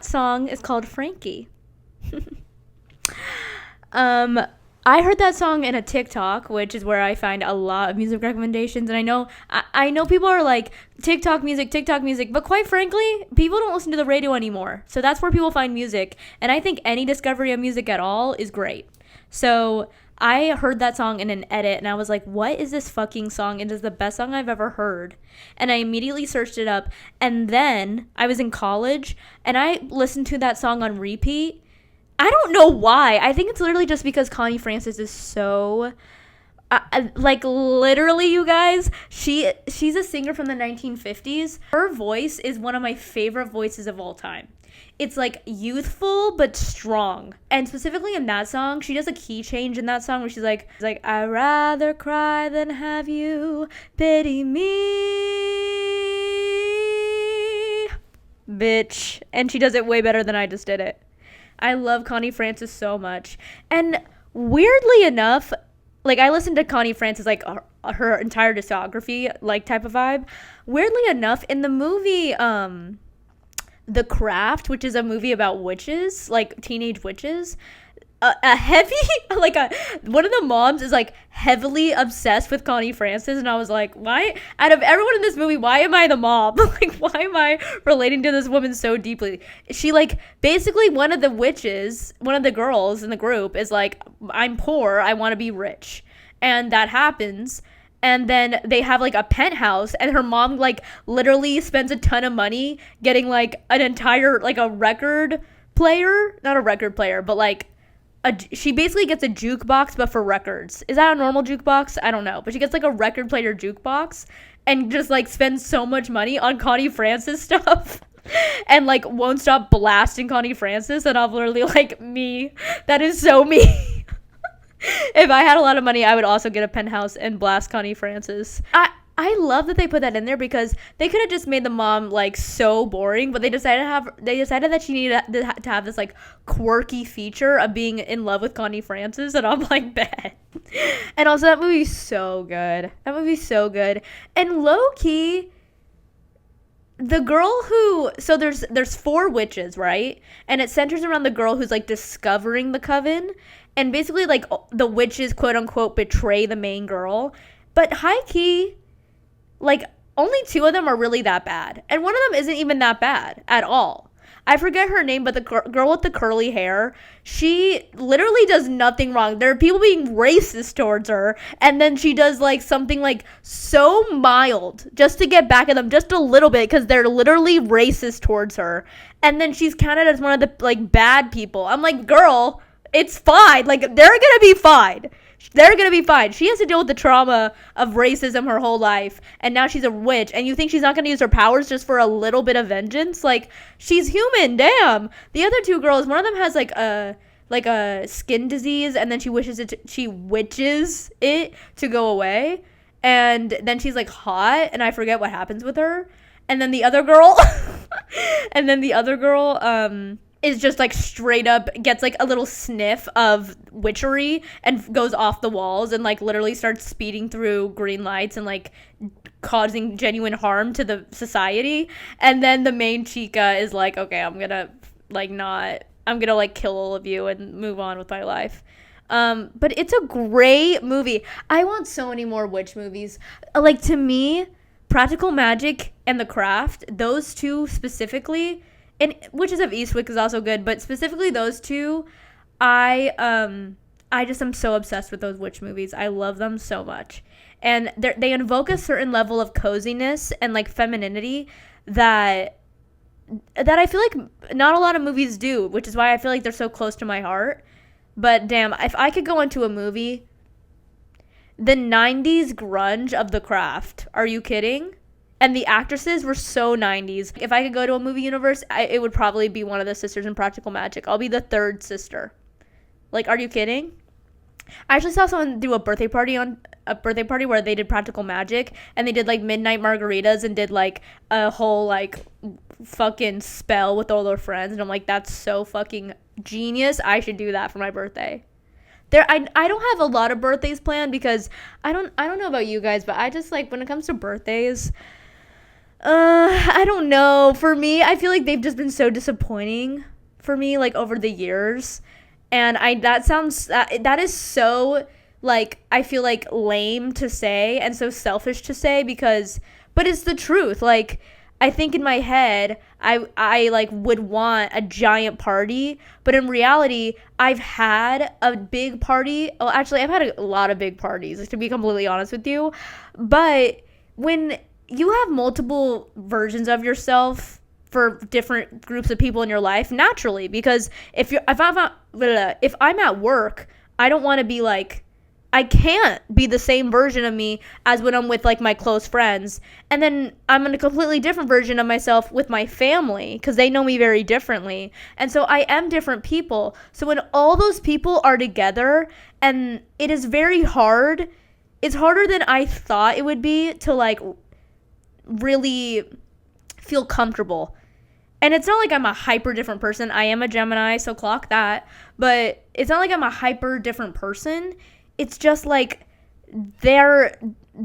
song is called Frankie. um, I heard that song in a TikTok, which is where I find a lot of music recommendations. And I know people are like TikTok music, but quite frankly, people don't listen to the radio anymore. So that's where people find music. And I think any discovery of music at all is great. So I heard that song in an edit and I was like, what is this fucking song? It is the best song I've ever heard. And I immediately searched it up. And then I was in college and I listened to that song on repeat. I don't know why. I think it's literally just because Connie Francis is so... like, literally, you guys, she's a singer from the 1950s. Her voice is one of my favorite voices of all time. It's, like, youthful but strong. And specifically in that song, she does a key change in that song where she's like, I'd rather cry than have you pity me, bitch. And she does it way better than I just did it. I love Connie Francis so much. And weirdly enough, like, I listened to Connie Francis, like, her entire discography, like, type of vibe. Weirdly enough, in the movie, The Craft, which is a movie about witches, like, teenage witches, one of the moms is, like, heavily obsessed with Connie Francis, and I was like, why, out of everyone in this movie, why am I the mom? Like, why am I relating to this woman so deeply? She, like, basically one of the witches, one of the girls in the group is like, I'm poor, I want to be rich, and that happens. And then they have, like, a penthouse, and her mom, like, literally spends a ton of money getting, like, an entire, like, a record player, not a record player, but, like, she basically gets a jukebox, but for records. Is that a normal jukebox? I don't know. But she gets, like, a record player jukebox and just, like, spends so much money on Connie Francis stuff and, like, won't stop blasting Connie Francis. And I'm literally like, me. That is so me. If I had a lot of money, I would also get a penthouse and blast Connie Francis. I love that they put that in there because they could have just made the mom, like, so boring, but they decided that she needed to have this, like, quirky feature of being in love with Connie Francis, and I'm like, bet. And also, that movie's so good. And low-key, the girl who... So there's 4 witches, right? And it centers around the girl who's, like, discovering the coven, and basically, like, the witches, quote-unquote, betray the main girl. But high-key... like, only 2 of them are really that bad. And one of them isn't even that bad at all. I forget her name, but the girl with the curly hair, she literally does nothing wrong. There are people being racist towards her. And then she does, like, something, like, so mild just to get back at them just a little bit because they're literally racist towards her. And then she's counted as one of the, like, bad people. I'm like, girl, it's fine. Like, they're gonna be fine. She has to deal with the trauma of racism her whole life, and now she's a witch, and you think she's not going to use her powers just for a little bit of vengeance? Like, she's human, damn. The other 2 girls, one of them has, like a skin disease, and then she witches it to go away, and then she's, like, hot, and I forget what happens with her. And then the other girl, is just, like, straight up gets, like, a little sniff of witchery and goes off the walls and, like, literally starts speeding through green lights and, like, causing genuine harm to the society. And then the main chica is like, okay, I'm gonna kill all of you and move on with my life. But it's a great movie. I want so many more witch movies. Like, to me, Practical Magic and The Craft, those 2 specifically... and Witches of Eastwick is also good, but specifically those 2, I just am so obsessed with those witch movies. I love them so much. And they invoke a certain level of coziness and, like, femininity that I feel like not a lot of movies do, which is why I feel like they're so close to my heart. But damn, if I could go into a movie, the 90s grunge of The Craft. Are you kidding? And the actresses were so 90s. If I could go to a movie universe, it would probably be one of the sisters in Practical Magic. I'll be the 3rd sister. Like, are you kidding? I actually saw someone do a birthday party where they did Practical Magic, and they did, like, midnight margaritas and did, like, a whole, like, fucking spell with all their friends. And I'm like, that's so fucking genius. I should do that for my birthday. I don't have a lot of birthdays planned because I don't know about you guys, but I just, like, when it comes to birthdays, I don't know. For me, I feel like they've just been so disappointing for me, like, over the years. And that is so, like, I feel like lame to say and so selfish to say but it's the truth. Like, I think in my head, I like would want a giant party, but in reality, I've had a big party. Well, actually, I've had a lot of big parties, to be completely honest with you. But when you have multiple versions of yourself for different groups of people in your life, naturally, because if I'm at work, I don't want to be like, I can't be the same version of me as when I'm with, like, my close friends. And then I'm in a completely different version of myself with my family because they know me very differently. And so I am different people. So when all those people are together, and it is very hard, it's harder than I thought it would be to, like, really feel comfortable. And it's not like I'm a hyper different person. I am a Gemini, so clock that. But it's not like I'm a hyper different person. It's just like there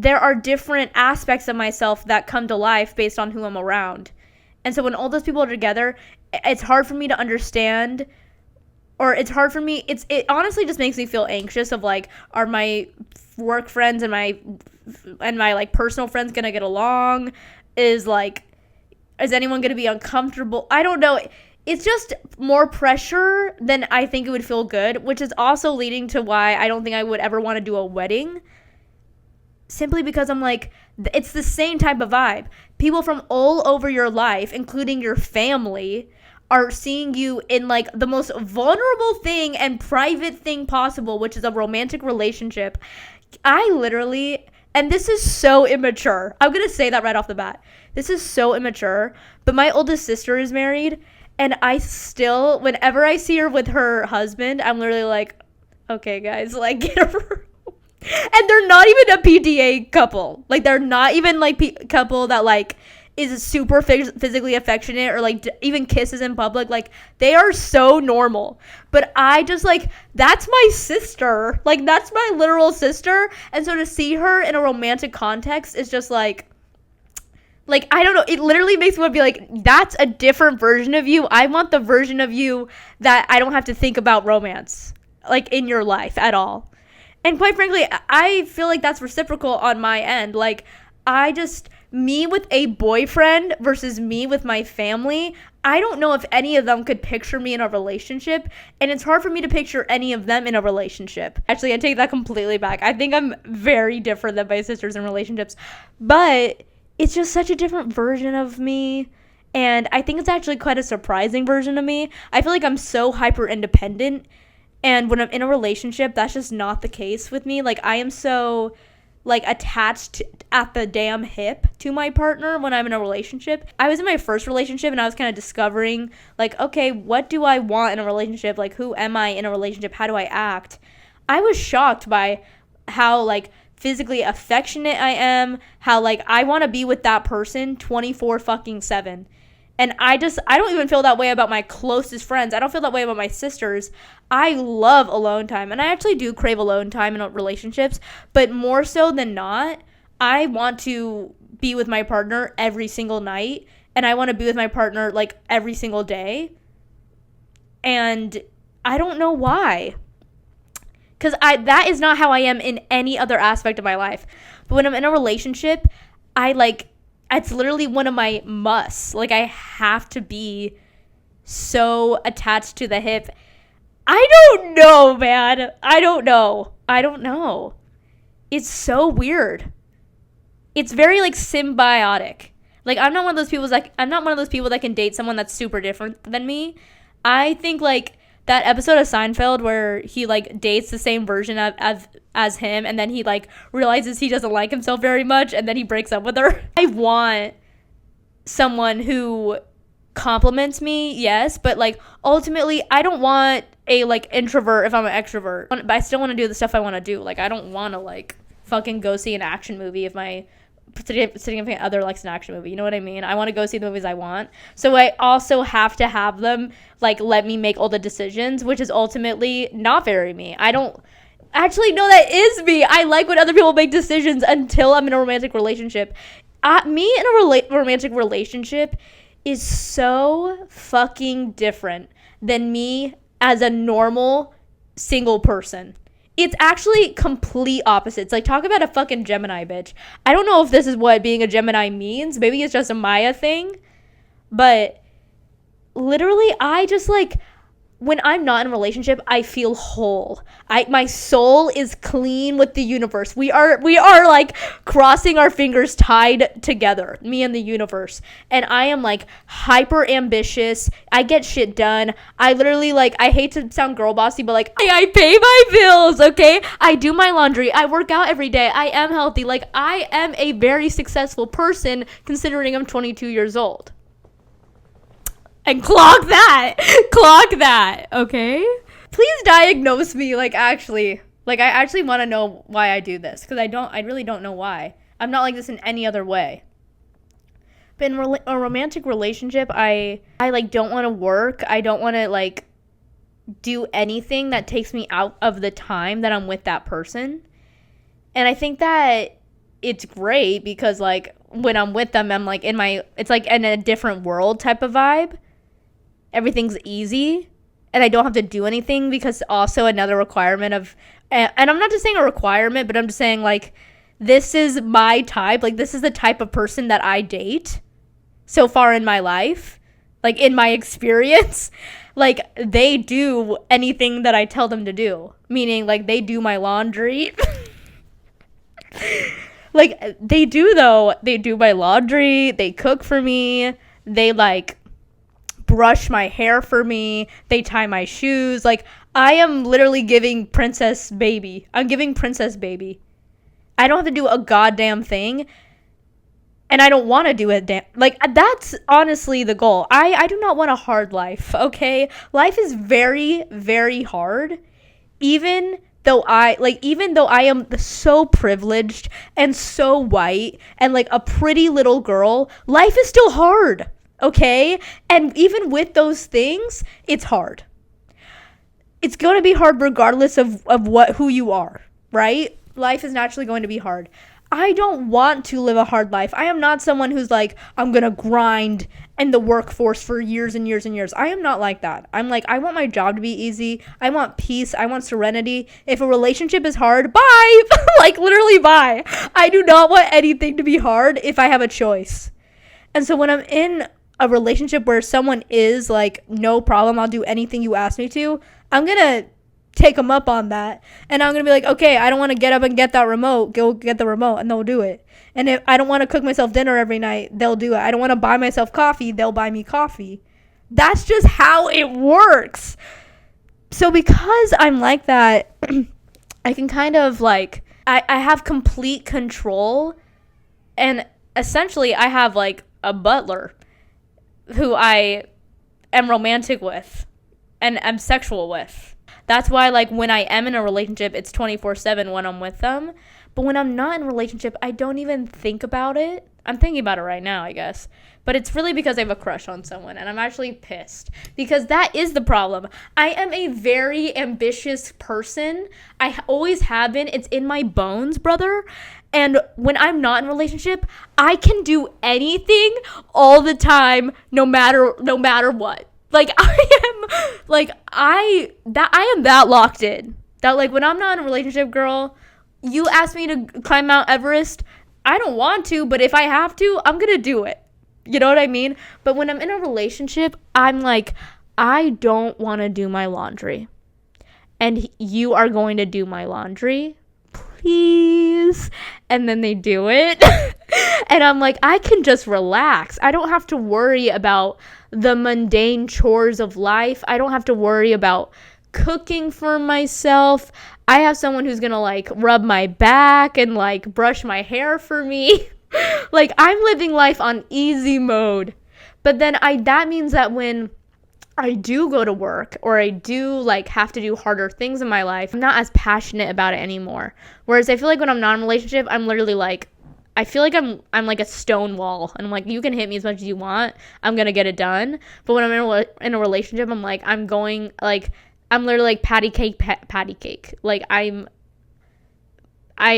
are different aspects of myself that come to life based on who I'm around. And so when all those people are together, it's hard for me to understand, or it's hard for me, it honestly just makes me feel anxious of, like, are my work friends and my like personal friends gonna get along? Is anyone gonna be uncomfortable? I don't know. It's just more pressure than I think it would feel good, which is also leading to why I don't think I would ever want to do a wedding. Simply because I'm like, it's the same type of vibe. People from all over your life, including your family, are seeing you in, like, the most vulnerable thing and private thing possible, which is a romantic relationship. I literally, and this is so immature. I'm going to say that right off the bat. This is so immature, but my oldest sister is married. And I still, whenever I see her with her husband, I'm literally like, okay, guys, like, get over. And they're not even a PDA couple. Like, they're not even, like, couple that, like, is super physically affectionate or, like, even kisses in public. Like, they are so normal. But I just, like, that's my sister. Like, that's my literal sister. And so to see her in a romantic context is just, like, I don't know, it literally makes me want to be like, that's a different version of you. I want the version of you that I don't have to think about romance, like, in your life at all. And quite frankly, I feel like that's reciprocal on my end. Like, me with a boyfriend versus me with my family, I don't know if any of them could picture me in a relationship, and it's hard for me to picture any of them in a relationship. Actually, I take that completely back. I think I'm very different than my sisters in relationships, but it's just such a different version of me, and I think it's actually quite a surprising version of me. I feel like I'm so hyper independent, and when I'm in a relationship, that's just not the case with me. Like, I am so, like, attached at the damn hip to my partner when I'm in a relationship. I was in my first relationship, and I was kind of discovering, like, okay, what do I want in a relationship? Like, who am I in a relationship? How do I act? I was shocked by how, like, physically affectionate I am, how, like, I want to be with that person 24/7. And I don't even feel that way about my closest friends. I don't feel that way about my sisters. I love alone time, and I actually do crave alone time in relationships, but more so than not, I want to be with my partner every single night, and I want to be with my partner, like, every single day. And I don't know why. Because that is not how I am in any other aspect of my life. But when I'm in a relationship, it's literally one of my musts. Like, I have to be so attached to the hip. I don't know, man. I don't know. It's so weird. It's very, like, symbiotic. Like, I'm not one of those people that can date someone that's super different than me. I think, like, that episode of Seinfeld where he, like, dates the same version as him, and then he, like, realizes he doesn't like himself very much, and then he breaks up with her. I want someone who compliments me, yes, but, like, ultimately, I don't want a, like, introvert if I'm an extrovert. But I still want to do the stuff I want to do. Like, I don't want to, like, fucking go see an action movie if my significant other likes an action movie. You know what I mean? I want to go see the movies I want. So I also have to have them, like, let me make all the decisions, which is ultimately not very me. I don't actually know that is me. I like when other people make decisions until I'm in a romantic relationship. Me in a romantic relationship is so fucking different than me as a normal single person. It's actually complete opposites. Like, talk about a fucking Gemini, bitch. I don't know if this is what being a Gemini means. Maybe it's just a Maya thing. But literally, I just, like, when I'm not in a relationship, I feel whole. My soul is clean with the universe. We are like crossing our fingers, tied together, me and the universe. And I am like hyper ambitious. I get shit done. I literally, like, I hate to sound girl bossy, but like I pay my bills, okay? I do my laundry. I work out every day. I am healthy. Like, I am a very successful person considering I'm 22 years old. And clock that, okay? Please diagnose me, like, actually. Like, I actually want to know why I do this, because I really don't know why. I'm not like this in any other way. But in a romantic relationship, I like, don't want to work. I don't want to, like, do anything that takes me out of the time that I'm with that person. And I think that it's great because, like, when I'm with them, I'm, like, it's, like, in a different world type of vibe. Everything's easy and I don't have to do anything, because also another requirement of, and I'm not just saying a requirement, but I'm just saying, like, this is my type. Like, this is the type of person that I date so far in my life, like, in my experience. Like, they do anything that I tell them to do, meaning, like, they do my laundry. Like, they do my laundry, they cook for me, they, like, brush my hair for me, they tie my shoes. Like, I am literally giving princess baby. I'm giving princess baby. I don't have to do a goddamn thing, and I don't want to do it. Like, that's honestly the goal. I do not want a hard life, okay? Life is very, very hard, even though I am so privileged and so white and, like, a pretty little girl. Life is still hard. Okay? And even with those things, it's hard. It's going to be hard regardless of who you are, right? Life is naturally going to be hard. I don't want to live a hard life. I am not someone who's like, I'm going to grind in the workforce for years and years and years. I am not like that. I'm like, I want my job to be easy. I want peace. I want serenity. If a relationship is hard, bye. Like, literally bye. I do not want anything to be hard if I have a choice. And so when I'm in a relationship where someone is like, no problem, I'll do anything you ask me to, I'm gonna take them up on that, and I'm gonna be like, okay, I don't want to get up and get that remote, go get the remote, and they'll do it. And if I don't want to cook myself dinner every night, they'll do it. I don't want to buy myself coffee, they'll buy me coffee. That's just how it works. So because I'm like that, I can kind of, like, I have complete control, and essentially I have, like, a butler who I am romantic with and am sexual with. That's why, like, when I am in a relationship, it's 24/7 when I'm with them. But when I'm not in a relationship, I don't even think about it. I'm thinking about it right now, I guess. But it's really because I have a crush on someone, and I'm actually pissed. Because that is the problem. I am a very ambitious person. I always have been. It's in my bones, brother. And when I'm not in a relationship, I can do anything all the time, no matter what. Like, I am that locked in. That, like, when I'm not in a relationship, girl, you ask me to climb Mount Everest, I don't want to, but if I have to, I'm gonna do it. You know what I mean? But when I'm in a relationship, I'm like, I don't want to do my laundry, and you are going to do my laundry, please. And then they do it. And I'm like, I can just relax. I don't have to worry about the mundane chores of life. I don't have to worry about cooking for myself. I have someone who's gonna, like, rub my back and, like, brush my hair for me. Like, I'm living life on easy mode. But then that means that when I do go to work, or I do, like, have to do harder things in my life, I'm not as passionate about it anymore. Whereas I feel like when I'm not in a relationship, I'm literally like, I feel like I'm like a stone wall, and I'm like, you can hit me as much as you want, I'm gonna get it done. But when I'm in a relationship, I'm like, I'm literally like patty cake. Like, I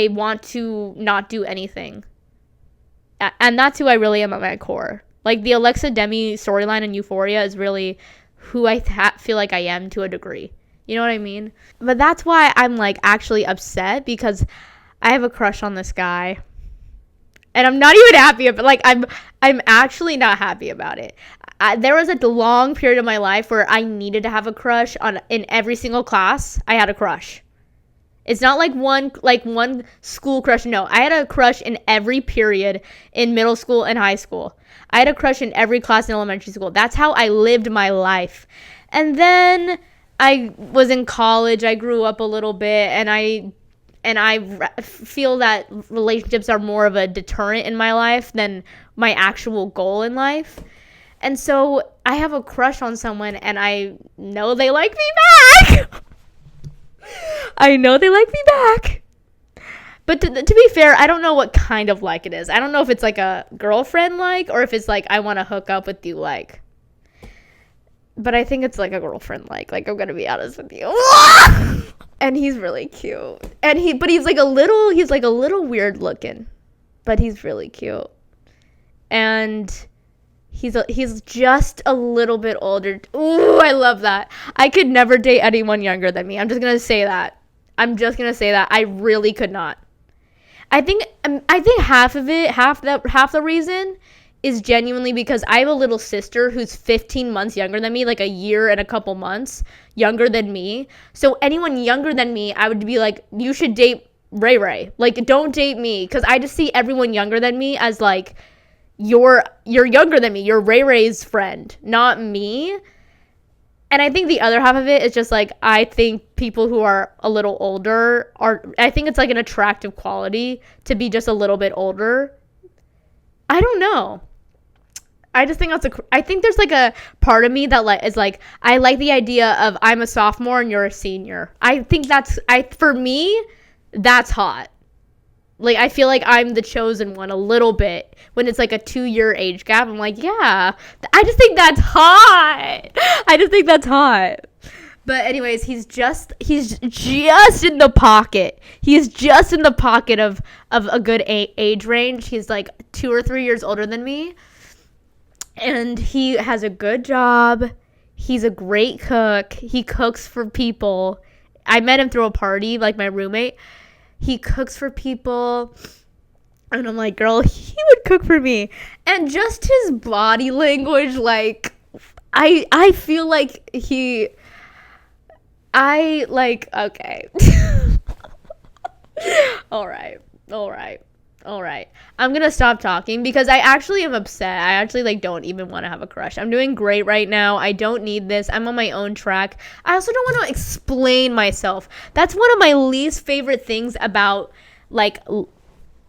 want to not do anything And that's who I really am at my core. Like, the Alexa Demi storyline in Euphoria is really who I feel like I am to a degree. You know what I mean? But that's why I'm, like, actually upset, because I have a crush on this guy. And I'm not even happy about, like, I'm actually not happy about it. There was a long period of my life where I needed to have a crush in every single class. I had a crush. It's not like one school crush. No, I had a crush in every period in middle school and high school. I had a crush in every class in elementary school. That's how I lived my life. And then I was in college. I grew up a little bit, and I feel that relationships are more of a deterrent in my life than my actual goal in life. And so I have a crush on someone, and I know they like me back. I know they like me back. But to be fair, I don't know what kind of like it is. I don't know if it's like a girlfriend like, or if it's like, I want to hook up with you like. But I think it's like a girlfriend like I'm going to be honest with you. And he's really cute. But he's like a little weird looking. But he's really cute. And he's just a little bit older. Ooh, I love that. I could never date anyone younger than me. I'm just going to say that. I really could not. I think half the reason is genuinely because I have a little sister who's 15 months younger than me, like a year and a couple months younger than me. So anyone younger than me, I would be like, you should date Ray Ray. Like, don't date me, because I just see everyone younger than me as like, you're younger than me. You're Ray Ray's friend, not me. And I think the other half of it is just like, I think people who are a little older I think it's like an attractive quality to be just a little bit older. I don't know. I just think I think there's like a part of me that like is like, I like the idea of I'm a sophomore and you're a senior. I think for me, that's hot. Like, I feel like I'm the chosen one a little bit when it's like a 2-year age gap. I'm like, yeah, I just think that's hot. But anyways, he's just in the pocket. He's just in the pocket of a good age range. He's like 2 or 3 years older than me. And he has a good job. He's a great cook. He cooks for people. I met him through a party, like my roommate. He cooks for people. And I'm like, girl, he would cook for me. And just his body language, like, I feel like okay. All right. I'm going to stop talking because I actually am upset. I actually like don't even want to have a crush. I'm doing great right now. I don't need this. I'm on my own track. I also don't want to explain myself. That's one of my least favorite things about like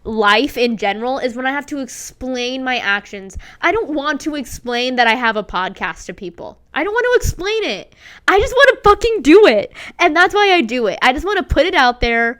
life in general is when I have to explain my actions. I don't want to explain that I have a podcast to people. I don't want to explain it. I just want to fucking do it. And that's why I do it. I just want to put it out there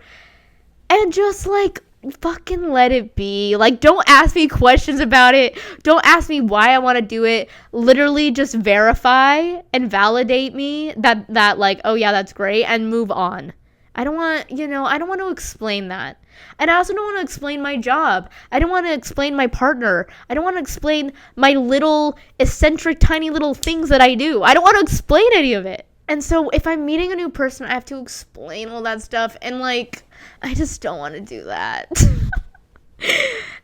and just like fucking let it be. Like, don't ask me questions about it. Don't ask me why I want to do it. Literally just verify and validate me that like, oh yeah, that's great, and move on. I don't want to explain that. And I also don't want to explain my job. I don't want to explain my partner. I don't want to explain my little eccentric tiny little things that I do. I don't want to explain any of it. And so if I'm meeting a new person, I have to explain all that stuff. And like, I just don't want to do that.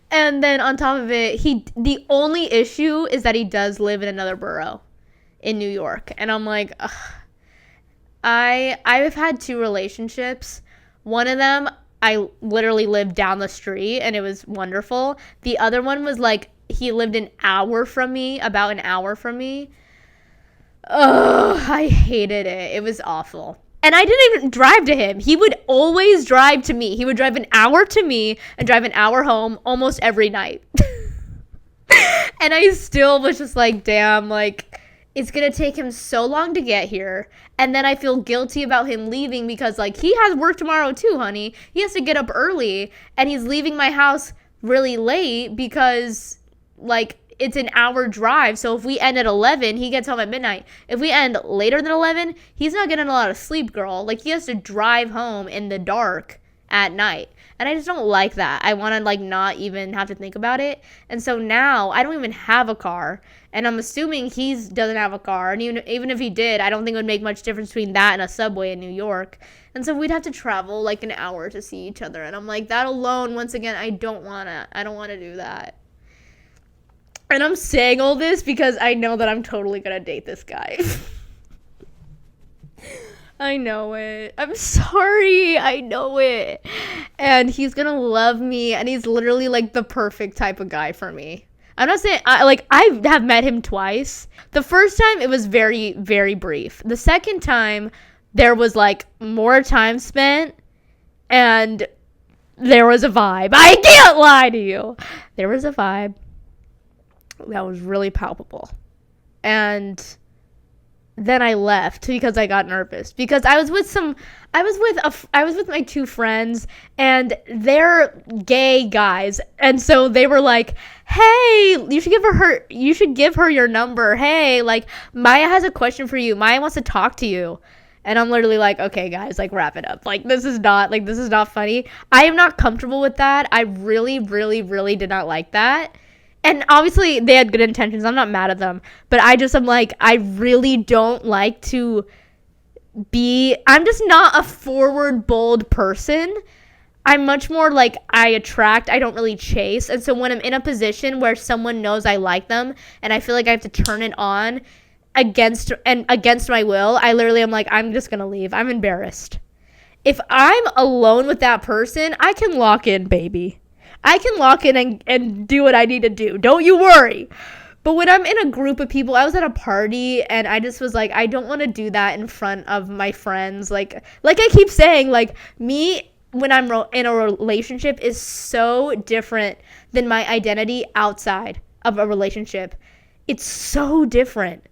And then on top of it, the only issue is that he does live in another borough in New York. And I'm like, ugh. I've had 2 relationships. One of them, I literally lived down the street and it was wonderful. The other one was like, he lived about an hour from me. Ugh, I hated it. It was awful. And I didn't even drive to him. He would always drive to me. He would drive an hour to me and drive an hour home almost every night. And I still was just like, damn, like, it's going to take him so long to get here. And then I feel guilty about him leaving because, like, he has work tomorrow too, honey. He has to get up early. And he's leaving my house really late because, like, it's an hour drive. So if we end at 11, he gets home at midnight. If we end later than 11, he's not getting a lot of sleep, girl. Like, he has to drive home in the dark at night. And I just don't like that. I want to like not even have to think about it. And so now I don't even have a car. And I'm assuming he doesn't have a car. And even if he did, I don't think it would make much difference between that and a subway in New York. And so we'd have to travel like an hour to see each other. And I'm like, that alone, once again, I don't want to do that. And I'm saying all this because I know that I'm totally going to date this guy. I know it. I'm sorry. I know it. And he's gonna love me. And he's literally like the perfect type of guy for me. I'm not saying, I have met him twice. The first time, it was very, very brief. The second time, there was like more time spent. And there was a vibe. I can't lie to you. There was a vibe that was really palpable. And then I left because I got nervous because I was with my two friends and they're gay guys, and so they were like, hey, you should give her your number. Hey, like, Maya has a question for you. Maya wants to talk to you. And I'm literally like, okay, guys, like, wrap it up. Like, this is not funny. I am not comfortable with that. I really, really, really did not like that. And obviously, they had good intentions. I'm not mad at them. But I'm like, I really don't like to I'm just not a forward, bold person. I'm much more like I attract. I don't really chase. And so when I'm in a position where someone knows I like them and I feel like I have to turn it on against my will, I literally am like, I'm just going to leave. I'm embarrassed. If I'm alone with that person, I can lock in, baby. I can lock in and do what I need to do. Don't you worry. But when I'm in a group of people, I was at a party and I just was like, I don't want to do that in front of my friends. Like I keep saying, like, me when I'm in a relationship is so different than my identity outside of a relationship. It's so different.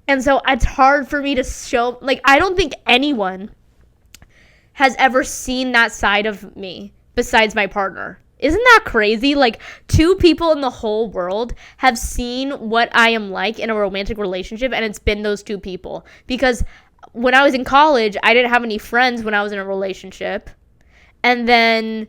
And so it's hard for me to show, like, I don't think anyone has ever seen that side of me besides my partner. Isn't that crazy? Like, 2 people in the whole world have seen what I am like in a romantic relationship, and it's been those 2 people. Because when I was in college, I didn't have any friends when I was in a relationship. And then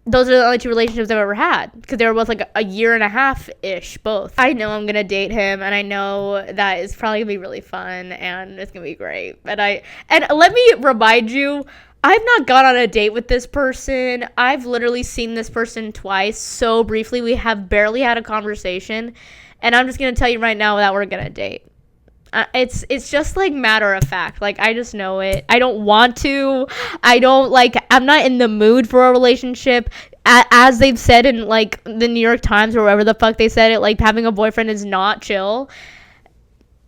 those are the only 2 relationships I've ever had. Because they were both like a year and a half-ish, both. I know I'm going to date him, and I know that it's probably going to be really fun, and it's going to be great. And let me remind you, I've not gone on a date with this person. I've literally seen this person twice, so briefly. We have barely had a conversation. And I'm just going to tell you right now that we're going to date. It's just like matter of fact. Like, I just know it. I don't want to. I'm not in the mood for a relationship. As they've said in like the New York Times or wherever the fuck they said it, like, having a boyfriend is not chill.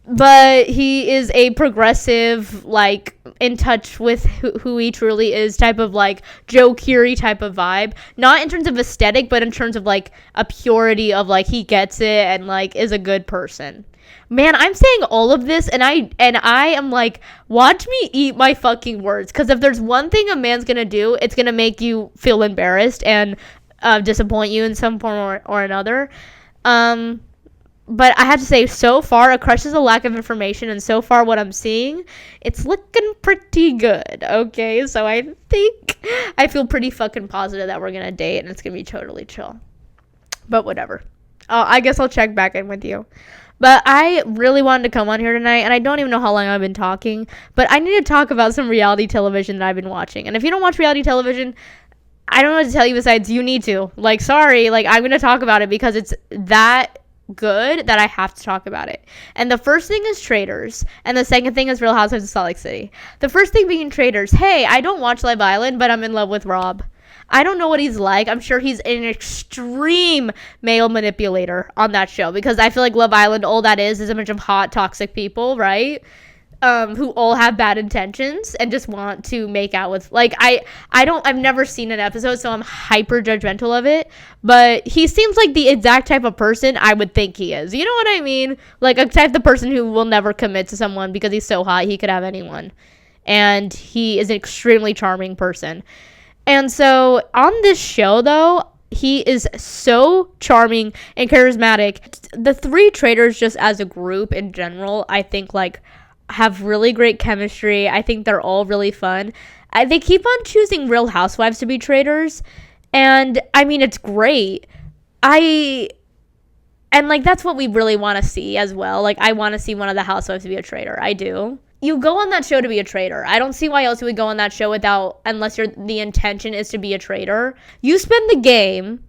But he is a progressive, like, in touch with who he truly is type of, like, Joe Keery type of vibe. Not in terms of aesthetic, but in terms of, like, a purity of, like, he gets it and, like, is a good person. Man, I'm saying all of this, and I am like, watch me eat my fucking words. Because if there's one thing a man's gonna do, it's gonna make you feel embarrassed and disappoint you in some form or another. But I have to say, so far, a crush is a lack of information, and so far what I'm seeing, it's looking pretty good, okay? So I feel pretty fucking positive that we're gonna date, and it's gonna be totally chill. But whatever. I guess I'll check back in with you. But I really wanted to come on here tonight, and I don't even know how long I've been talking, but I need to talk about some reality television that I've been watching. And if you don't watch reality television, I don't know what to tell you besides you need to. Like, sorry, like, I'm gonna talk about it because it's that good that I have to talk about it. And the first thing is Traitors, and the second thing is Real Housewives of Salt Lake City. The first thing being Traitors. Hey, I don't watch Love Island, but I'm in love with Rob. I don't know what he's like. I'm sure he's an extreme male manipulator on that show, because I feel like Love Island, all that is a bunch of hot, toxic people, right? Who all have bad intentions and just want to make out with, like, I've never seen an episode, so I'm hyper judgmental of it, but he seems like the exact type of person I would think he is. You know what I mean? Like, a type of person who will never commit to someone because he's so hot he could have anyone. And he is an extremely charming person. And so on this show, though, he is so charming and charismatic. The 3 Traitors, just as a group in general, I think, like, have really great chemistry. I think they're all really fun. they keep on choosing Real Housewives to be traitors, and I mean, it's great. And like, that's what we really want to see as well. Like, I want to see one of the housewives to be a traitor. I do. You go on that show to be a traitor. I don't see why else you would go on that show unless the intention is to be a traitor. You spend the game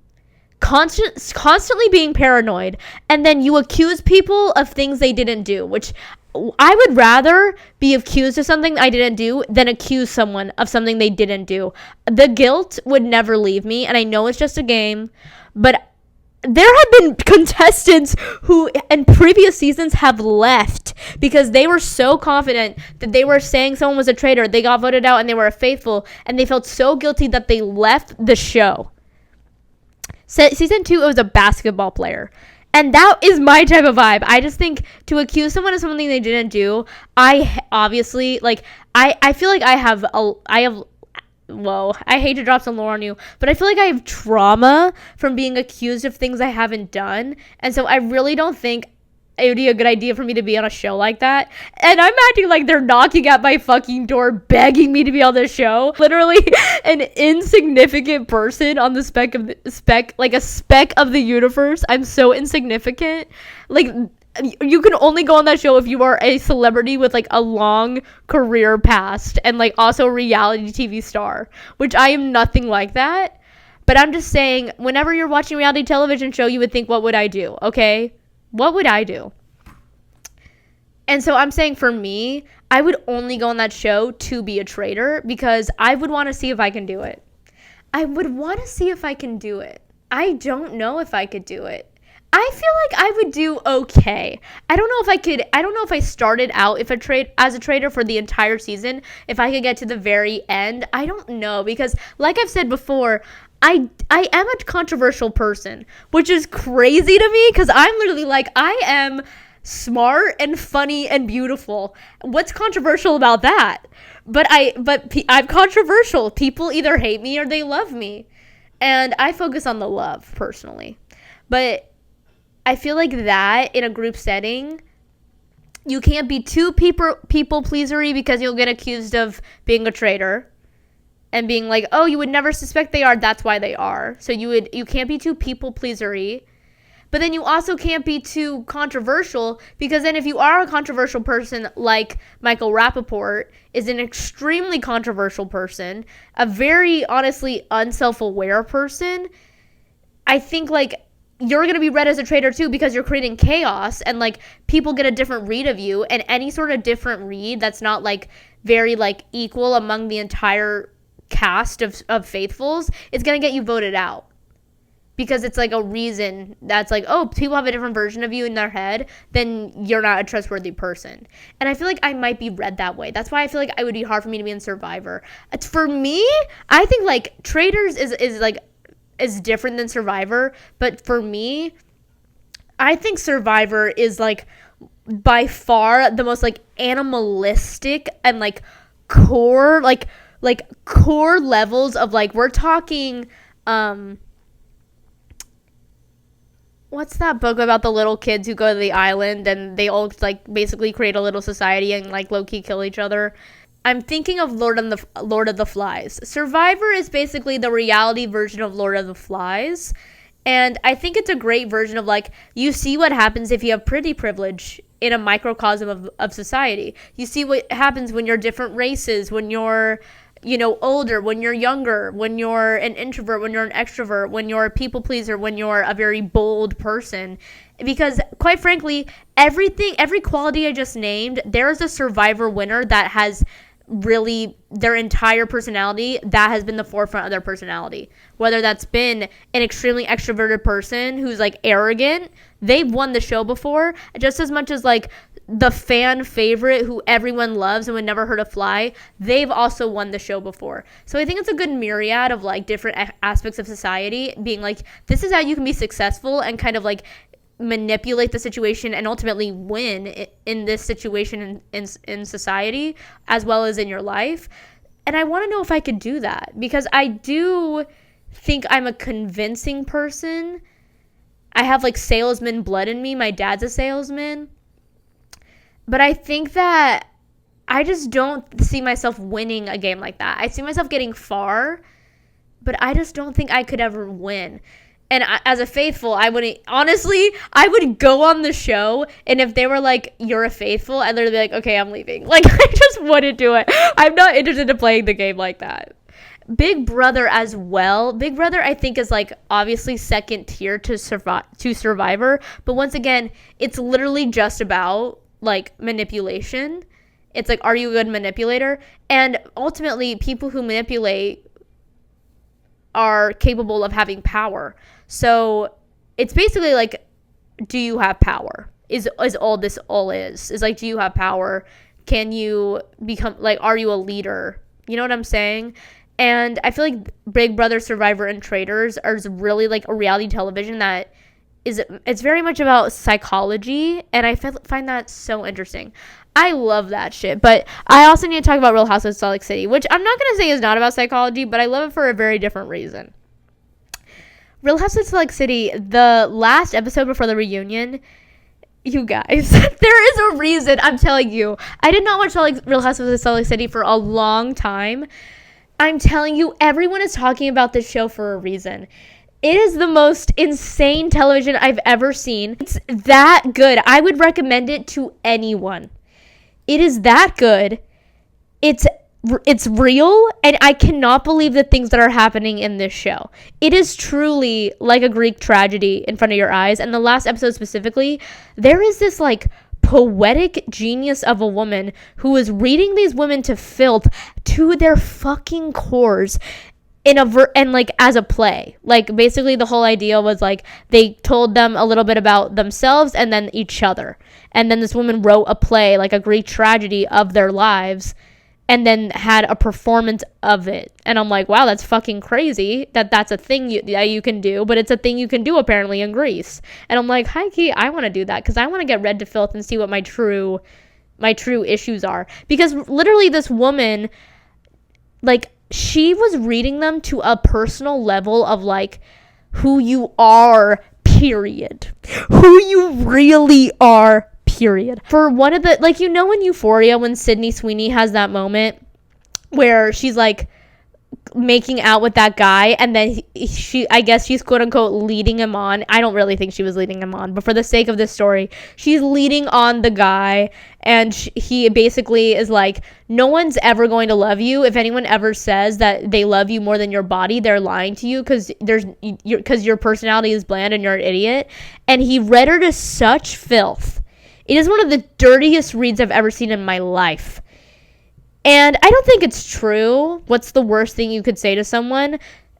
constantly being paranoid, and then you accuse people of things they didn't do, which I would rather be accused of something I didn't do than accuse someone of something they didn't do. The guilt would never leave me, and I know it's just a game, but there have been contestants who in previous seasons have left because they were so confident that they were saying someone was a traitor. They got voted out and they were faithful, and they felt so guilty that they left the show. Season 2, it was a basketball player. And that is my type of vibe. I just think to accuse someone of something they didn't do, I obviously, like, I feel like I have, whoa, I hate to drop some lore on you, but I feel like I have trauma from being accused of things I haven't done. And so I really don't think it would be a good idea for me to be on a show like that. And I'm acting like they're knocking at my fucking door, begging me to be on this show. Literally an insignificant person on the like a speck of the universe. I'm so insignificant. Like, you can only go on that show if you are a celebrity with like a long career past and like also a reality TV star, which I am nothing like that. But I'm just saying, whenever you're watching a reality television show, you would think, what would I do? Okay? What would I do? And so I'm saying, for me, I would only go on that show to be a traitor because I would want to see if I can do it. I would want to see if I can do it. I don't know if I could do it. I feel like I would do okay. I don't know if I could. I don't know if I started out as a traitor for the entire season, if I could get to the very end. I don't know, because like I've said before, I am a controversial person, which is crazy to me because I'm literally like, I am smart and funny and beautiful. What's controversial about that? But I'm controversial. People either hate me or they love me. And I focus on the love personally. But I feel like that in a group setting, you can't be too people pleasery because you'll get accused of being a traitor. And being like, oh, you would never suspect they are. That's why they are. So you can't be too people pleasery. But then you also can't be too controversial, because then if you are a controversial person like Michael Rappaport is an extremely controversial person, a very honestly unself-aware person, I think like you're going to be read as a traitor too, because you're creating chaos and like people get a different read of you, and any sort of different read that's not like very like equal among the entire cast of faithfuls, it's gonna get you voted out, because it's like a reason that's like, oh, people have a different version of you in their head, then you're not a trustworthy person. And I feel like I might be read that way. That's why I feel like it would be hard for me to be in Survivor. It's, for me, I think like Traitors is different than Survivor, but for me, I think Survivor is like by far the most like animalistic and like core core levels of like, we're talking what's that book about the little kids who go to the island and they all like basically create a little society and like low-key kill each other? I'm thinking of Lord of the Flies. Survivor is basically the reality version of Lord of the Flies, and I think it's a great version of like, you see what happens if you have pretty privilege in a microcosm of society. You see what happens when you're different races, when you're older, when you're younger, when you're an introvert, when you're an extrovert, when you're a people pleaser, when you're a very bold person. Because quite frankly, every quality I just named, there's a Survivor winner that has really their entire personality, that has been the forefront of their personality. Whether that's been an extremely extroverted person who's like arrogant, they've won the show before, just as much as like the fan favorite who everyone loves and would never hurt a fly, they've also won the show before. So I think it's a good myriad of like different aspects of society being like, this is how you can be successful and kind of like manipulate the situation and ultimately win in this situation in society as well as in your life. And I want to know if I could do that, because I do think I'm a convincing person. I have like salesman blood in me. My dad's a salesman. But I think that I just don't see myself winning a game like that. I see myself getting far, but I just don't think I could ever win. And as a faithful, I would go on the show, and if they were like, you're a faithful, I'd literally be like, okay, I'm leaving. Like, I just wouldn't do it. I'm not interested in playing the game like that. Big Brother as well. Big Brother, I think, is like obviously second tier to Survivor, but once again, it's literally just about like manipulation. It's like, are you a good manipulator? And ultimately, people who manipulate are capable of having power. So it's basically like, do you have power? Is all this all is like, do you have power? Can you become like, are you a leader? You know what I'm saying? And I feel like Big Brother, Survivor, and Traitors are really like a reality television that it's very much about psychology, and I find that so interesting. I love that shit. But I also need to talk about Real Housewives of Salt Lake City, which I'm not going to say is not about psychology, but I love it for a very different reason. Real Housewives of Salt Lake City, the last episode before the reunion, you guys, there is a reason, I'm telling you. I did not watch Real Housewives of Salt Lake City for a long time. I'm telling you, everyone is talking about this show for a reason. It is the most insane television I've ever seen. It's that good. I would recommend it to anyone. It is that good. It's real, and I cannot believe the things that are happening in this show. It is truly like a Greek tragedy in front of your eyes. And the last episode specifically, there is this like poetic genius of a woman who is reading these women to filth to their fucking cores and like as a play. Like basically the whole idea was like they told them a little bit about themselves and then each other, and then this woman wrote a play, like a Greek tragedy of their lives, and then had a performance of it. And I'm like, wow, that's fucking crazy that that's a thing that you can do, but it's a thing you can do apparently in Greece. And I'm like, hi key, I want to do that because I want to get read to filth and see what my true issues are. Because literally this woman, like, she was reading them to a personal level of like who you are, period. Who you really are, period. For one of the, like, you know in Euphoria when Sydney Sweeney has that moment where she's like making out with that guy, and then I guess she's quote unquote leading him on. I don't really think she was leading him on, but for the sake of this story, she's leading on the guy, and he basically is like, no one's ever going to love you. If anyone ever says that they love you more than your body, they're lying to you because your personality is bland and you're an idiot. And he read her to such filth. It is one of the dirtiest reads I've ever seen in my life. And I don't think it's true. What's the worst thing you could say to someone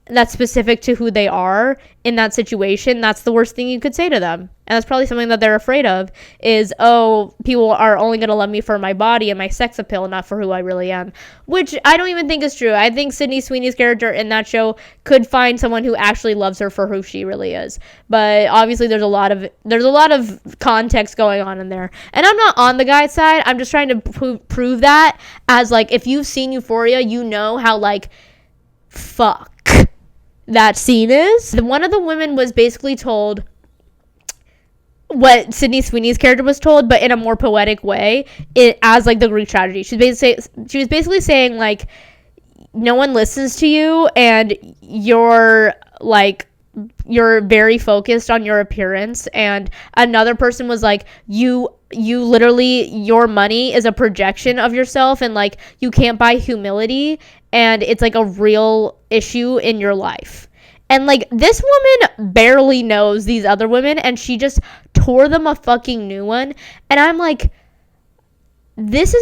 that's specific to who they are in that situation? That's the worst thing you could say to them. And that's probably something that they're afraid of is, oh, people are only going to love me for my body and my sex appeal, not for who I really am, which I don't even think is true. I think Sydney Sweeney's character in that show could find someone who actually loves her for who she really is. But obviously there's a lot of context going on in there. And I'm not on the guy's side. I'm just trying to prove that as like, if you've seen Euphoria, you know how like fuck that scene is. One of the women was basically told what Sydney Sweeney's character was told, but in a more poetic way, as like the Greek tragedy. She was basically saying like, no one listens to you, and you're very focused on your appearance. And another person was like, you literally, your money is a projection of yourself, and like you can't buy humility, and it's like a real issue in your life. And like this woman barely knows these other women, and she just tore them a fucking new one. And I'm like, this is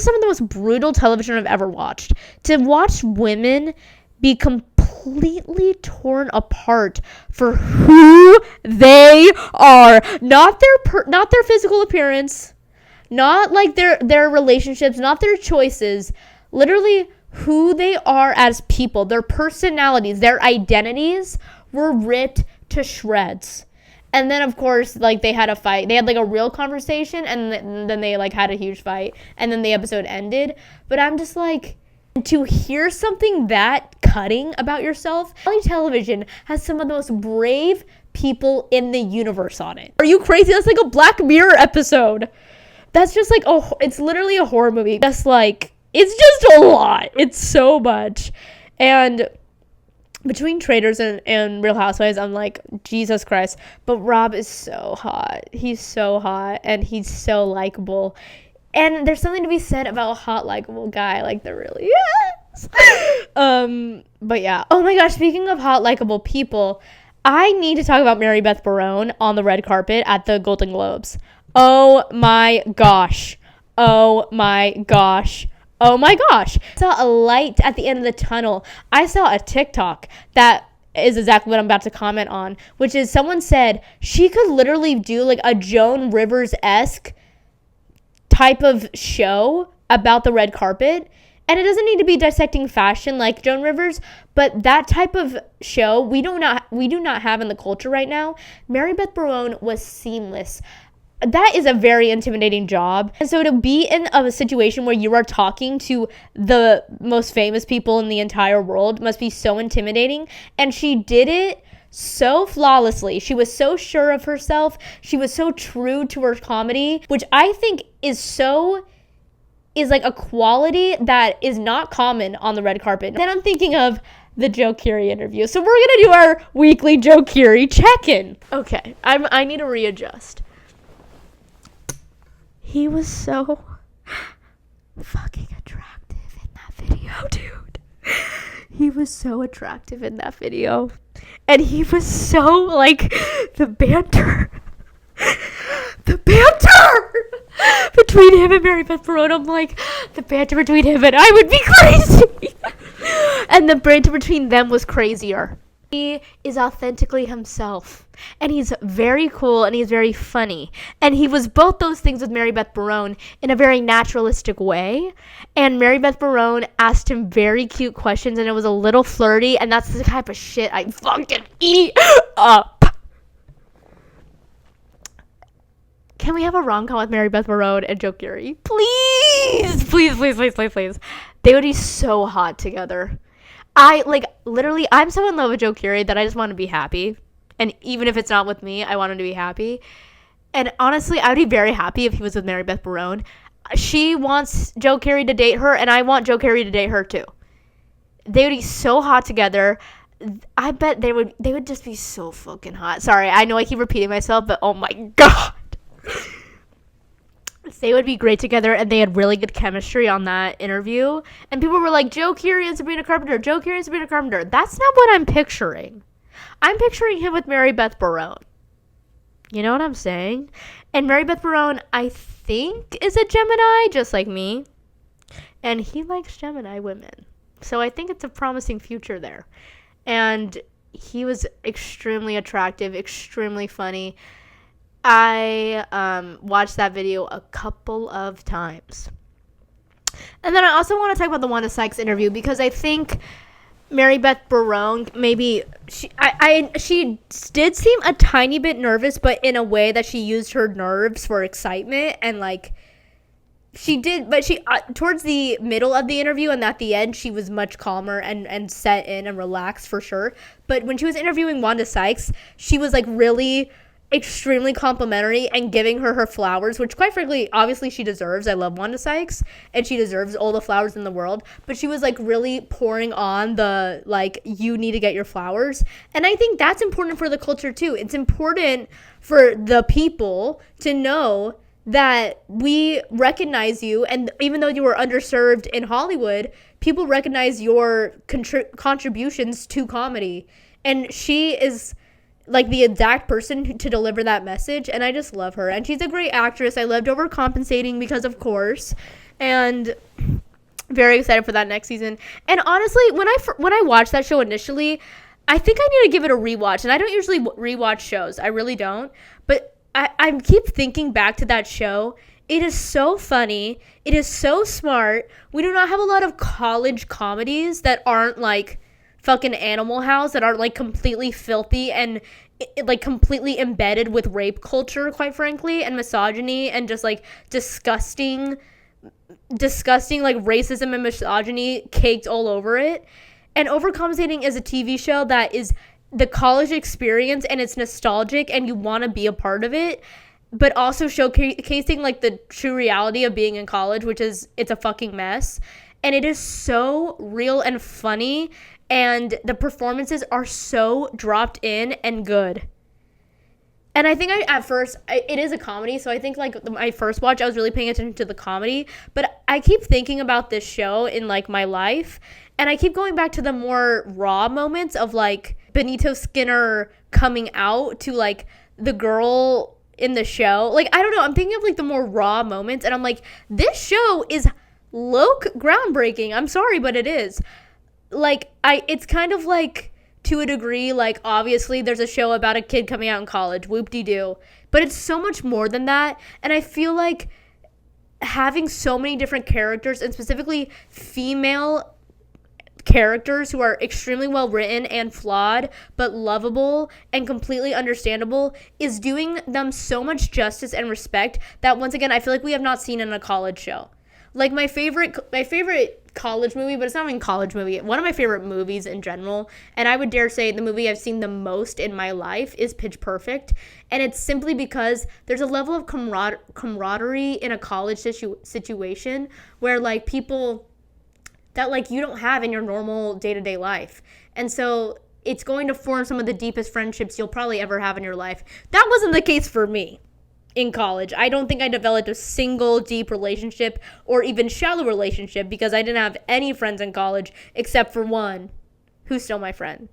some of the most brutal television I've ever watched. To watch women be completely torn apart for who they are, not their physical appearance, not like their relationships, not their choices, literally who they are as people, their personalities, their identities were ripped to shreds. And then of course, like, they had a fight. They had like a real conversation, and then they like had a huge fight, and then the episode ended. But I'm just like, to hear something that cutting about yourself, reality television has some of the most brave people in the universe on it. Are you crazy? That's like a Black Mirror episode. that's just like, it's literally a horror movie. Just like, it's just a lot. It's so much. And between Traitors and Real Housewives, I'm like, Jesus Christ. But Rob is so hot. He's so hot, and he's so likable. And there's something to be said about a hot, likable guy. Like, there really is. But yeah. Oh my gosh, speaking of hot, likable people, I need to talk about Mary Beth Barone on the red carpet at the Golden Globes. Oh my gosh. Oh my gosh. Oh my gosh. I saw a light at the end of the tunnel. I saw a TikTok that is exactly what I'm about to comment on, which is someone said she could literally do like a Joan Rivers-esque type of show about the red carpet. And it doesn't need to be dissecting fashion like Joan Rivers, but that type of show we do not have in the culture right now. Mary Beth Barone was seamless. That is a very intimidating job. And so to be in a situation where you are talking to the most famous people in the entire world must be so intimidating. And she did it so flawlessly. She was so sure of herself. She was so true to her comedy, which I think is like a quality that is not common on the red carpet. Then I'm thinking of the Joe Keery interview. So we're going to do our weekly Joe Keery check-in. Okay, I need to readjust. He was so fucking attractive in that video, dude. He was so attractive in that video. And he was so, like, the banter between him and Mary Beth Barone, I'm like, the banter between him and I would be crazy. And the banter between them was crazier. He is authentically himself, and he's very cool, and he's very funny, and he was both those things with Mary Beth Barone in a very naturalistic way. And Mary Beth Barone asked him very cute questions, and it was a little flirty, and that's the type of shit I fucking eat up. Can we have a rom-com with Mary Beth Barone and Joe Keery? Please, please, please, please, please, please. They would be so hot together. I'm so in love with Joe Keery that I just want to be happy. And even if it's not with me, I want him to be happy. And honestly, I would be very happy if he was with Mary Beth Barone. She wants Joe Keery to date her, and I want Joe Keery to date her too. They would be so hot together. I bet they would just be so fucking hot. Sorry, I know I keep repeating myself, but oh my god. They would be great together, and they had really good chemistry on that interview. And people were like, Joe Keery and Sabrina Carpenter, Joe Keery and Sabrina Carpenter. That's not what I'm picturing. I'm picturing him with Mary Beth Barone. You know what I'm saying? And Mary Beth Barone, I think, is a Gemini, just like me. And he likes Gemini women. So I think it's a promising future there. And he was extremely attractive, extremely funny. I watched that video a couple of times. And then I also want to talk about the Wanda Sykes interview, because I think Mary Beth Barone, maybe she did seem a tiny bit nervous, but in a way that she used her nerves for excitement, and like she did, but she towards the middle of the interview and at the end, she was much calmer and set in and relaxed for sure. But when she was interviewing Wanda Sykes, she was like really extremely complimentary and giving her flowers, which quite frankly, obviously she deserves. I love Wanda Sykes, and she deserves all the flowers in the world, but she was like really pouring on the, like, you need to get your flowers. And I think that's important for the culture too. It's important for the people to know that we recognize you, and even though you were underserved in Hollywood, people recognize your contributions to comedy, and she is like the exact person to deliver that message. And I just love her, and she's a great actress. I loved Overcompensating, because of course, and very excited for that next season. And honestly, when I watched that show initially, I think I need to give it a rewatch. And I don't usually rewatch shows, I really don't, but I keep thinking back to that show. It is so funny, it is so smart. We do not have a lot of college comedies that aren't like fucking Animal House, that are like completely filthy and like completely embedded with rape culture, quite frankly, and misogyny, and just like disgusting like racism and misogyny caked all over it. And Overcompensating is a TV show that is the college experience, and it's nostalgic, and you want to be a part of it. but also showcasing like the true reality of being in college, which is it's a fucking mess. And it is so real and funny, and the performances are so dropped in and good. And I think it is a comedy, so I think like my first watch, I was really paying attention to the comedy. But I keep thinking about this show in like my life, and I keep going back to the more raw moments of like Benito Skinner coming out to like the girl in the show. Like, I don't know, I'm thinking of like the more raw moments, and I'm like, this show is groundbreaking. I'm sorry, but it is. Like, it's kind of like, to a degree, like, obviously there's a show about a kid coming out in college, whoop-de-doo, but it's so much more than that. And I feel like having so many different characters, and specifically female characters who are extremely well written and flawed but lovable and completely understandable, is doing them so much justice and respect that, once again, I feel like we have not seen in a college show. Like, my favorite college movie, but it's not even a college movie, one of my favorite movies in general, and I would dare say the movie I've seen the most in my life, is Pitch Perfect. And it's simply because there's a level of camaraderie in a college situation where, like, people that, like, you don't have in your normal day-to-day life. And so it's going to form some of the deepest friendships you'll probably ever have in your life. That wasn't the case for me in college. I don't think I developed a single deep relationship or even shallow relationship, because I didn't have any friends in college except for one who's still my friend.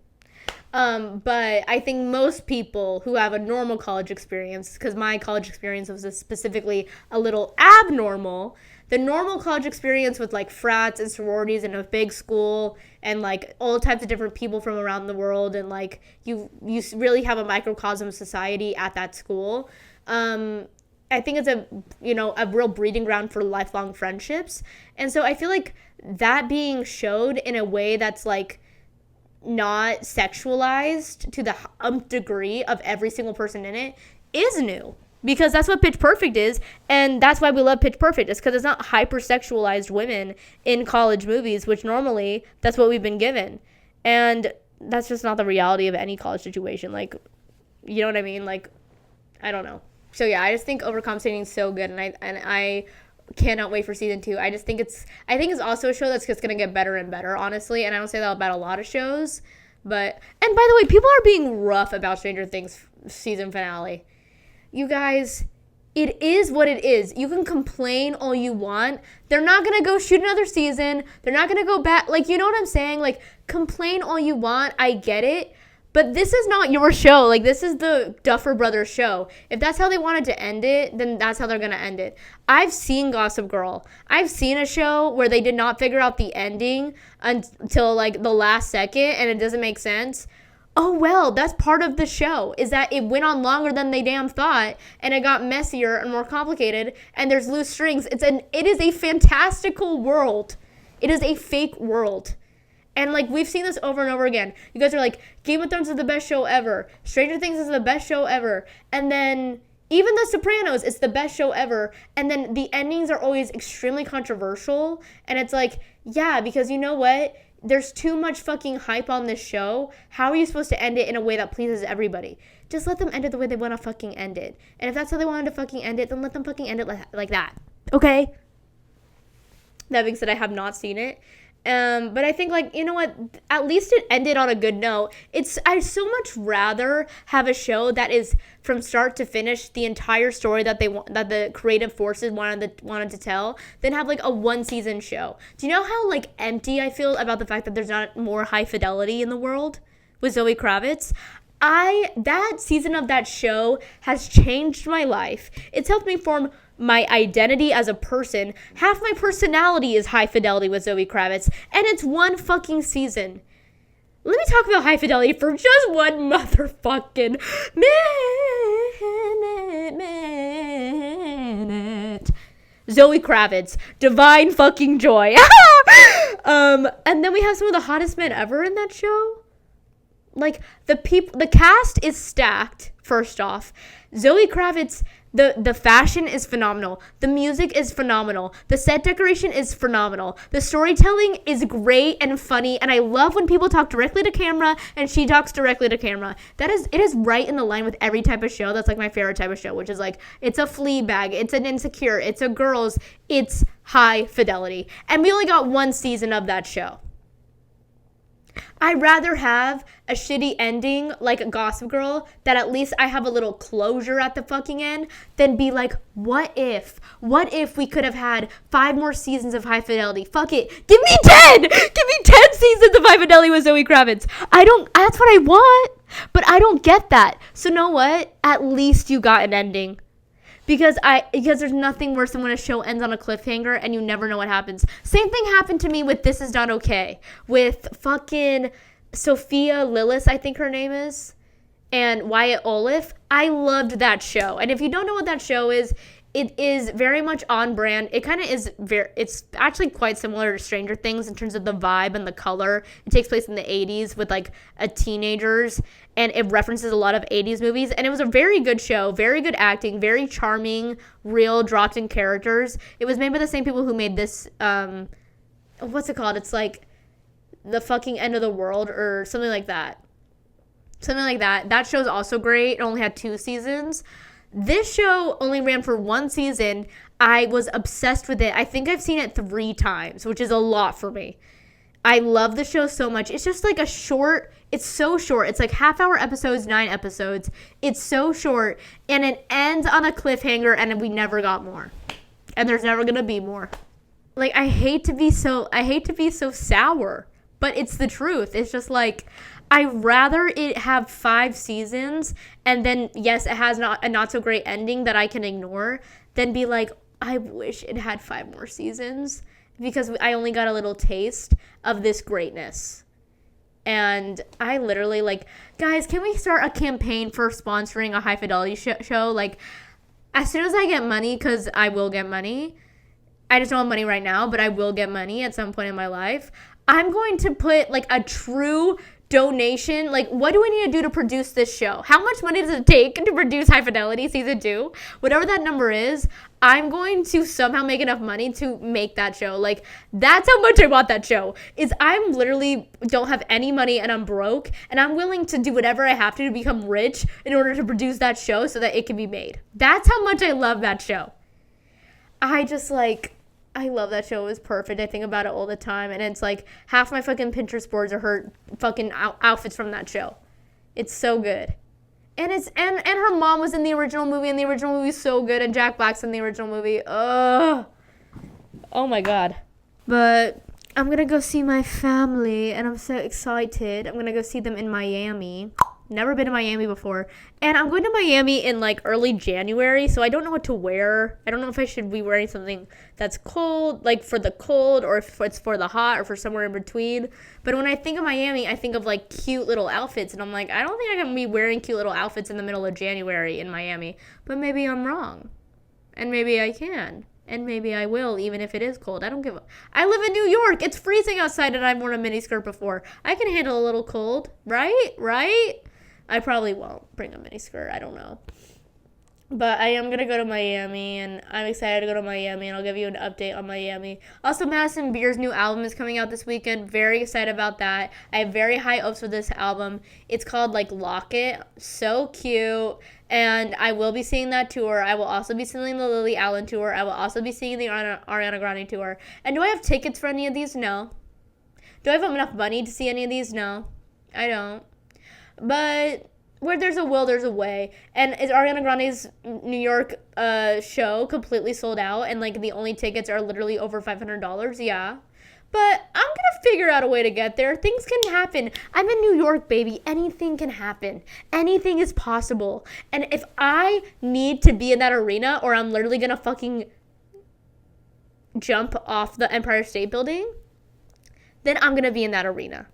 But I think most people who have a normal college experience, because my college experience was specifically a little abnormal, the normal college experience with like frats and sororities and a big school and like all types of different people from around the world, and like you really have a microcosm of society at that school. I think it's a real breeding ground for lifelong friendships. And so I feel like that being showed in a way that's like not sexualized to the degree of every single person in it is new, because that's what Pitch Perfect is. And that's why we love Pitch Perfect, is because it's not hypersexualized women in college movies, which normally that's what we've been given. And that's just not the reality of any college situation. Like, you know what I mean? Like, I don't know. So yeah, I just think Overcompensating is so good, and I cannot wait for season 2. I think it's also a show that's just gonna get better and better, honestly. And I don't say that about a lot of shows, but, and by the way, people are being rough about Stranger Things season finale. You guys, it is what it is. You can complain all you want. They're not gonna go shoot another season. They're not gonna go back. Like, you know what I'm saying? Like, complain all you want. I get it. But this is not your show. Like, this is the Duffer Brothers show. If that's how they wanted to end it, then that's how they're going to end it. I've seen Gossip Girl. I've seen a show where they did not figure out the ending until, like, the last second, and it doesn't make sense. Oh, well, that's part of the show, is that it went on longer than they damn thought, and it got messier and more complicated, and there's loose strings. It is a fantastical world. It is a fake world. And, like, we've seen this over and over again. You guys are like, Game of Thrones is the best show ever. Stranger Things is the best show ever. And then even The Sopranos is the best show ever. And then the endings are always extremely controversial. And it's like, yeah, because you know what? There's too much fucking hype on this show. How are you supposed to end it in a way that pleases everybody? Just let them end it the way they want to fucking end it. And if that's how they wanted to fucking end it, then let them fucking end it like that. Okay? That being said, I have not seen it. But I think, like, you know what, at least it ended on a good note. I'd so much rather have a show that is from start to finish the entire story that the creative forces wanted to tell, than have like a one season show. Do you know how like empty I feel about the fact that there's not more high fidelity in the world with Zoe Kravitz? That season of that show has changed my life. It's helped me form my identity as a person. Half my personality is high fidelity with Zoe Kravitz, and it's one fucking season. Let me talk about high fidelity for just one motherfucking minute. Zoe Kravitz, divine fucking joy. And then we have some of the hottest men ever in that show. Like, the cast is stacked, first off. Zoe Kravitz The fashion is phenomenal. The music is phenomenal. The set decoration is phenomenal. The storytelling is great and funny, and I love when people talk directly to camera and she talks directly to camera. It is right in the line with every type of show. That's like my favorite type of show, which is like, it's a Fleabag, it's an Insecure, it's a Girls, it's High Fidelity. And we only got one season of that show. I'd rather have a shitty ending like a Gossip Girl that at least I have a little closure at the fucking end than be like, what if we could have had 5 more seasons of High Fidelity? Fuck it. Give me 10! Give me 10 seasons of High Fidelity with Zoe Kravitz. That's what I want, but I don't get that. So know what? At least you got an ending. Because there's nothing worse than when a show ends on a cliffhanger and you never know what happens. Same thing happened to me with This Is Not Okay. With fucking Sophia Lillis, I think her name is, and Wyatt Olive. I loved that show. And if you don't know what that show is, it is very much on brand. It kind of is it's actually quite similar to Stranger Things in terms of the vibe and the color. It takes place in the 80s with like a teenagers, and it references a lot of 80s movies. And it was a very good show, very good acting, very charming, real dropped in characters. It was made by the same people who made this, what's it called? It's like The Fucking End of the World or something like that. That show's also great. It only had 2 seasons. This show only ran for 1 season. I was obsessed with it. I think I've seen it 3 times, which is a lot for me. I love the show so much. It's just like it's so short. It's like half-hour episodes, 9 episodes. It's so short, and it ends on a cliffhanger, and we never got more. And there's never gonna be more. Like, I hate to be so sour, but it's the truth. It's just like, I'd rather it have 5 seasons and then, yes, it has a not so great ending that I can ignore than be like, I wish it had 5 more seasons because I only got a little taste of this greatness. And I literally, like, guys, can we start a campaign for sponsoring a High Fidelity show? Like, as soon as I get money, because I will get money. I just don't have money right now, but I will get money at some point in my life. I'm going to put, like, a true donation. Like, what do we need to do to produce this show? How much money does it take to produce High Fidelity season 2? Whatever that number is, I'm going to somehow make enough money to make that show. Like, that's how much I want that show. Is I'm literally don't have any money and I'm broke, and I'm willing to do whatever I have to become rich in order to produce that show so that it can be made. That's how much I love that show. I love that show. It was perfect. I think about it all the time. And it's like half my fucking Pinterest boards are her fucking outfits from that show. It's so good. And her mom was in the original movie, and the original movie is so good. And Jack Black's in the original movie. Oh my God. But I'm going to go see my family, and I'm so excited. I'm going to go see them in Miami. Never been to Miami before. And I'm going to Miami in like early January, so I don't know what to wear. I don't know if I should be wearing something that's cold, like for the cold, or if it's for the hot, or for somewhere in between. But when I think of Miami, I think of like cute little outfits, and I'm like, I don't think I can be wearing cute little outfits in the middle of January in Miami. But maybe I'm wrong. And maybe I can. And maybe I will, even if it is cold. I don't give a... I live in New York. It's freezing outside, and I've worn a miniskirt before. I can handle a little cold, right? I probably won't bring a miniskirt. I don't know. But I am going to go to Miami, and I'm excited to go to Miami, and I'll give you an update on Miami. Also, Madison Beer's new album is coming out this weekend. Very excited about that. I have very high hopes for this album. It's called, like, Lock It. So cute. And I will be seeing that tour. I will also be seeing the Lily Allen tour. I will also be seeing the Ariana Grande tour. And do I have tickets for any of these? No. Do I have enough money to see any of these? No. I don't. But where there's a will, there's a way. And is Ariana Grande's New York show completely sold out, and like the only tickets are literally over $500? Yeah. But I'm going to figure out a way to get there. Things can happen. I'm in New York, baby. Anything can happen. Anything is possible. And if I need to be in that arena, or I'm literally going to fucking jump off the Empire State Building, then I'm going to be in that arena.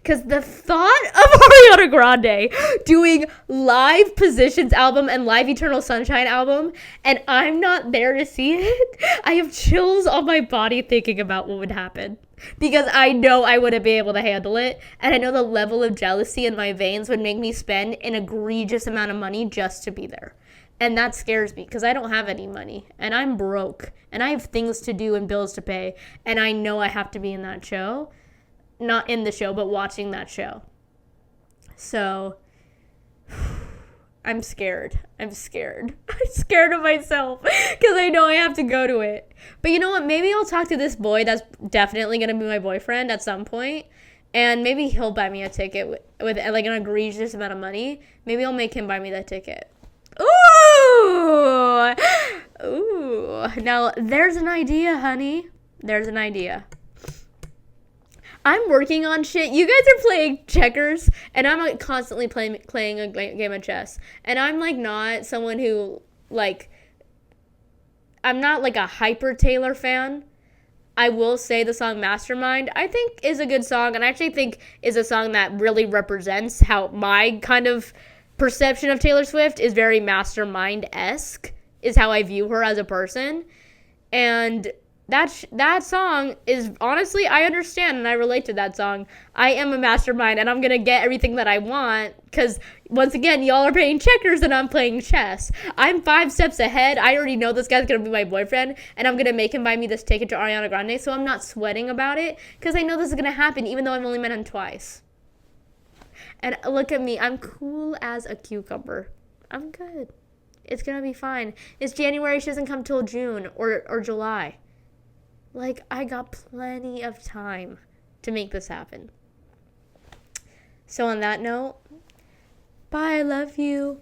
Because the thought of Ariana Grande doing live Positions album and live Eternal Sunshine album, and I'm not there to see it, I have chills on my body thinking about what would happen. Because I know I wouldn't be able to handle it, and I know the level of jealousy in my veins would make me spend an egregious amount of money just to be there. And that scares me because I don't have any money and I'm broke and I have things to do and bills to pay. And I know I have to be in that show. Not in the show, but watching that show. So I'm scared. I'm scared of myself because I know I have to go to it. But you know what? Maybe I'll talk to this boy that's definitely going to be my boyfriend at some point. And maybe he'll buy me a ticket with like an egregious amount of money. Maybe I'll make him buy me that ticket. Ooh! Ooh. Now, there's an idea, honey. There's an idea. I'm working on shit. You guys are playing checkers, and I'm like constantly playing a game of chess. And I'm like not someone who like. I'm not like a hyper Taylor fan. I will say the song Mastermind, I think, is a good song, and I actually think is a song that really represents how my kind of perception of Taylor Swift is very Mastermind-esque, is how I view her as a person. And that song is, honestly, I understand and I relate to that song. I am a mastermind and I'm going to get everything that I want because, once again, y'all are playing checkers and I'm playing chess. I'm 5 steps ahead. I already know this guy's going to be my boyfriend and I'm going to make him buy me this ticket to Ariana Grande, so I'm not sweating about it because I know this is going to happen even though I've only met him twice. And look at me. I'm cool as a cucumber. I'm good. It's going to be fine. It's January. She doesn't come till June or July. Like, I got plenty of time to make this happen. So on that note, bye, I love you.